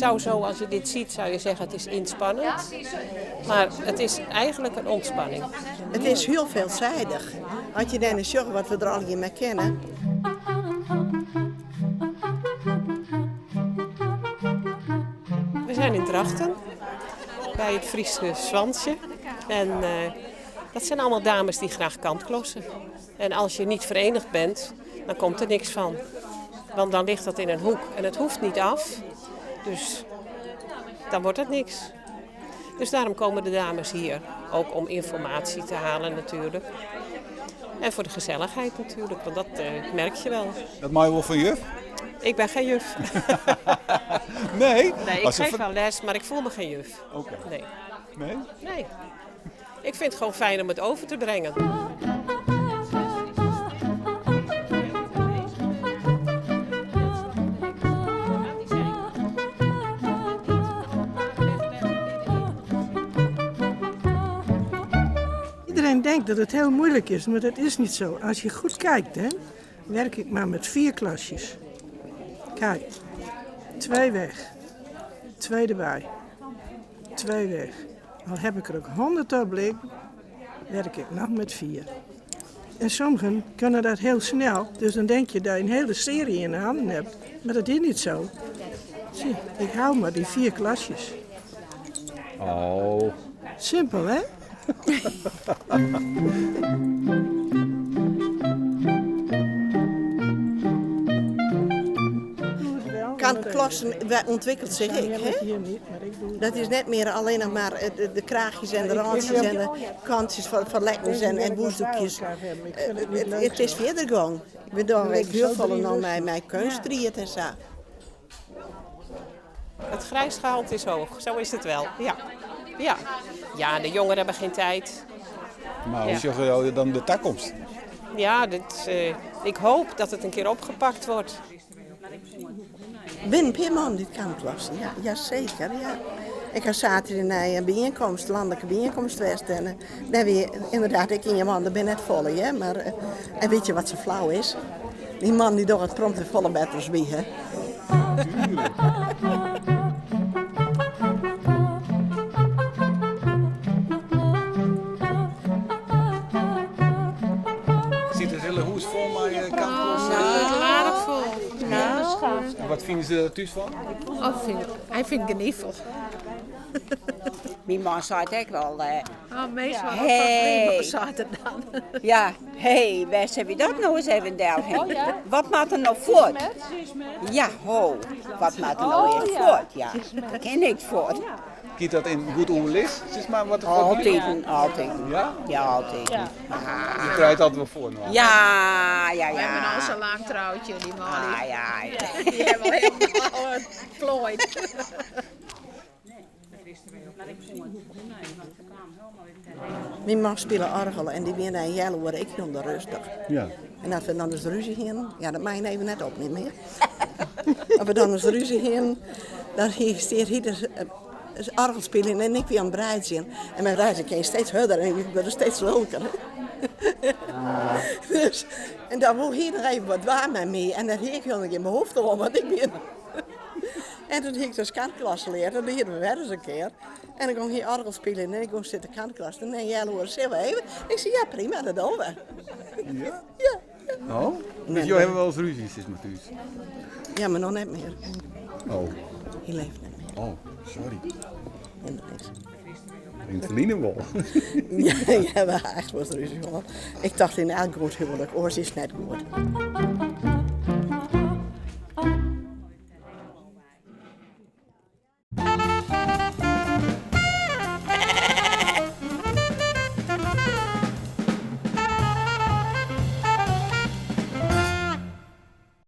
zou zo, als je dit ziet, zou je zeggen het is inspannend. Maar het is eigenlijk een ontspanning. Het is heel veelzijdig. Als je dan eens zorgt wat we er al in mee kennen. We zijn in Drachten, bij het Friese Zwansje. En dat zijn allemaal dames die graag kantklossen. En als je niet verenigd bent, dan komt er niks van. Want dan ligt dat in een hoek en het hoeft niet af. Dus dan wordt het niks. Dus daarom komen de dames hier. Ook om informatie te halen natuurlijk. En voor de gezelligheid natuurlijk, want dat merk je wel. Dat mag je wel van juf? Ik ben geen juf. Nee? Nee, ik geef wel les, maar ik voel me geen juf. Oké. Nee. Nee? Nee. Ik vind het gewoon fijn om het over te brengen. Iedereen denkt dat het heel moeilijk is, maar dat is niet zo. Als je goed kijkt, hè, werk ik maar met 4 klasjes. Kijk, 2 weg, 2 erbij, 2 weg. Al heb ik er ook 100 op liggen, werk ik nog met 4. En sommigen kunnen dat heel snel, dus dan denk je dat je een hele serie in de handen hebt. Maar dat is niet zo. Zie, ik hou maar die 4 klasjes. Oh. Simpel, hè? Kantklassen ontwikkelt zich ik, hè? Dat is net meer alleen nog maar de kraagjes en de randjes en de kantjes van lekkers en boezdoekjes. Het is verder gewoon. Ik bedoel, ik heel veel naar mijn kunstdrieën en zo. Het grijsgehalte is hoog, zo is het wel. Ja. Ja. Ja, de jongeren hebben geen tijd. Maar hoe zeg je dan de toekomst? Ja, ik hoop dat het een keer opgepakt wordt. Wim Pimman, dit kantklassen, ja zeker, ja. Ik had zaterdag naar een bijeenkomst, landelijke bijeenkomst geweest. En dan weer, inderdaad, ik en je man, dat ben net vol, hè. Maar en weet je wat zo flauw is? Die man die door het prompt de volle bed als wie, hè. Zit het hele hoes vol met kantklossen? Aardig vol. Ja. En wat vinden ze er thuis van? Hij vindt het genievel. Mijn man zei het ook wel. Meestal Hey. wat zat er dan? Ja, hé, waar heb je dat nou eens even daar? Oh, ja? Wat maakt er nou voort? Ja, ho, wat maakt er nou echt voort? Ja, dat ken ik voort. Kiet dat in goed overlis? Zeg maar wat er Altijd. Ja? Ja, altijd. Ja, Je krijgt altijd wel voor nog. ja. We hebben al zo'n lang trouwtje, die man. Ja. Die hebben we helemaal plooid. Mijn man speelde orgel en die weer naar een jaar worden ik noemde rustig. Ja. En als we dan eens ruzie gingen, ja dat mag je even net op niet meer. Als we dan eens ruzie gingen, dan steeds ieder orgel spelen en ik weer aan het breid zien. En mijn breid kan je steeds harder en ik ben steeds leuker. Dus, en dan wil hij nog even wat waar met mee en dan heb ik helemaal in mijn hoofd om wat ik ben. En toen heb ik dus kantklasse leren, dat leerden we weer eens een keer. En dan ging hij orgel spelen en ik ging zitten kantklasse. En dan jij hoor, zullen we even? Ik zei, ja prima, dat doen we. Ja? Ja. Oh? Dus jullie hebben wel eens ruzies is met thuis? Ja, maar nog net meer. Oh. Hij leeft niet meer. Oh, sorry. En dat is. In het verliezen wel. Ja, we hebben echt wel ruzie gehad. Ik dacht in elk goed huwelijk, oors is net goed.